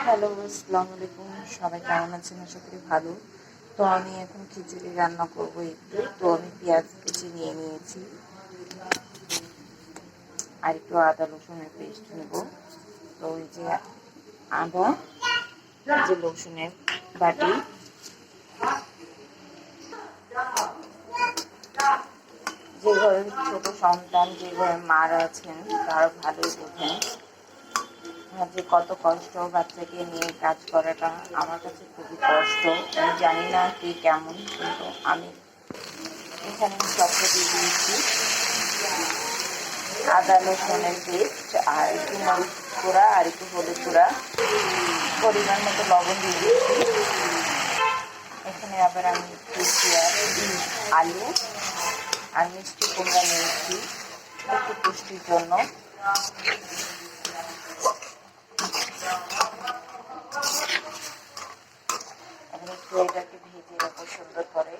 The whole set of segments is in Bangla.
হ্যালো, আসসালামু আলাইকুম। সবাই কেমন আছেন? আশা করি ভালো। তো আমি এখন খিচুড়ি রান্না করবো একটু। তো আমি পেঁয়াজ কুচি নিয়ে নিয়েছি আর একটু আদা রসুনের পেস্ট নেব। তো ওই যে আদা, যে রসুনের বাটি, যে ঘরের ছোট সন্তান, যে ঘরে মারা আছেন তারা ভালোই বোঝেন যে কত কষ্ট বাচ্চাকে নিয়ে কাজ করাটা। আমার কাছে খুবই কষ্ট। আমি জানি না কি কেমন, কিন্তু আমি এখানে সবটা দিয়ে দিয়েছি আদা রসুনের পেস্ট আর একটু মরিচ গুঁড়া আর একটু হলুদ গুঁড়া, পরিমাণ মতো লবণ দিয়ে দিয়েছি। এখানে আবার আমি আলু আর মিষ্টি কুমড়া নিয়েছি একটু পুষ্টির জন্য। এখন একটু এটাকে ভেজে রাখবো সুন্দর করে।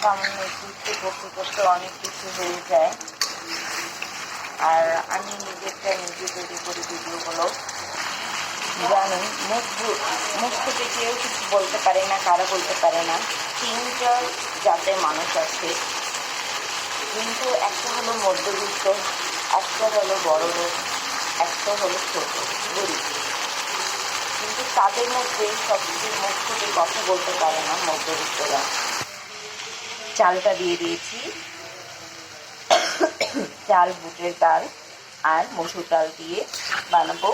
সামান্য একটু করতে করতে অনেক কিছু হয়ে যায়। আর আমি নিজেরটা নিজে তৈরি করি ভিডিওগুলো। জানি মুখ থেকে কেউ কিছু বলতে পারে না, কারা বলতে পারে না। তিনটা জাতের মানুষ আছে, কিন্তু একটা হলো মধ্যবিত্ত, একটা হলো বড় লোক, একটা হলো ছোট গরিব। কিন্তু তাদের মধ্যে সবচেয়ে মুখ থেকে কথা বলতে পারে না মধ্যবিত্তরা। চালটা দিয়ে দিয়েছি, চাল বুটের ডাল আর মসুর ডাল দিয়ে বানাবো।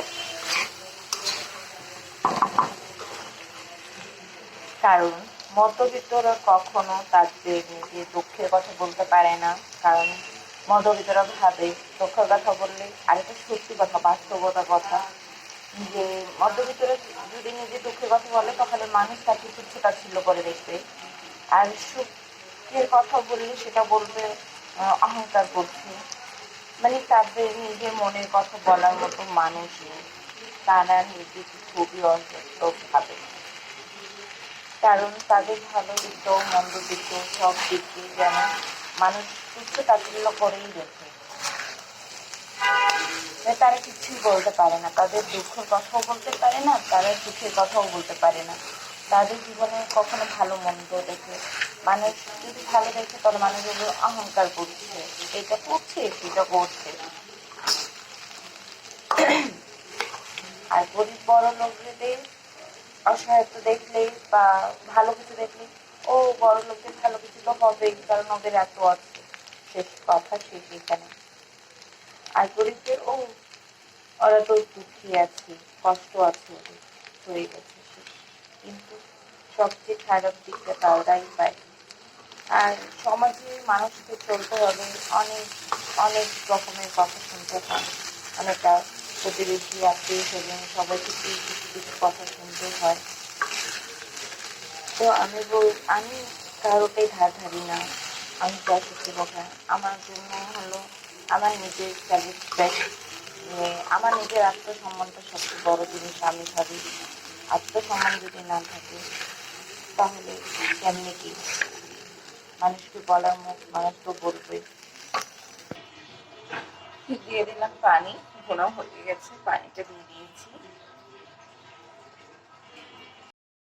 কারণ মধ্যবিত্তরা কখনো তাদের নিজের দুঃখের কথা বলতে পারে না। কারণ মধ্যবিত্তরা ভাবে দুঃখের কথা বললে, আর এটা সত্যি কথা, বাস্তবতা কথা, যে মধ্যবিত্তরা যদি নিজের দুঃখের কথা বলে তাহলে মানুষ তাকে তুচ্ছ তাচ্ছিল্য করে দেখবে। আর সুখের কথা বললে সেটা বলবে অহংকার করছে। মানে তাদের নিজের মনের কথা বলার মতো মানুষ নেই। তারা নিজেকে খুবই অসুস্থ ভাবে। কারণ তাদের ভালো দিক মন্দ দিক সব দিক দিয়ে যেন মানুষ তুচ্ছ তাচ্ছিল্য করেই রেখে। তারা কিছুই বলতে পারে না, তাদের দুঃখের কথাও বলতে পারে না, তারা সুখের কথাও বলতে পারে না। তাদের জীবনে কখনো ভালো মন্দ দেখে মানুষ যদি ভালো দেখে তাহলে মানুষ অহংকার করছে, এটা করছে সেটা করছে। আর গরিব বড় লোকদের অসহায়ত্ব দেখলে বা ভালো কিছু দেখলে, ও বড় লোকদের ভালো কিছু তো হবেই, কারণ ওদের এত আছে, শেষ কথা শেষ এখানে। আর গরিবদের ওরা তো দুঃখী আছে, কষ্ট আছে, ওদের হয়ে গেছে শেষ। কিন্তু সবচেয়ে খারাপ দিকটা তারাই পায়। আর সমাজে মানুষকে চলতে হলে অনেক অনেক রকমের কথা শুনতে হয়। অনেকটা প্রতিবেশী, আত্মীয় স্বজন সবাই থেকে কিছু কিছু কথা শুনতে হয়। তো আমি কারোটাই ধার ধারি না। আমি যা সত্যি কথা, আমার জন্য হলো আমার নিজের স্যাটিসফ্যাক্ট, আমার নিজের আত্মসম্মানটা সবচেয়ে বড় জিনিস আমি ভাবি। আত্মসম্মান যদি না থাকে তাহলে কেমনি কি মানুষকে বলার মুখ, মানুষ তো বলবে। দিয়ে দিলাম পানি, ঘোড়া হয়ে গেছে, পানিটা দিয়ে দিয়েছি।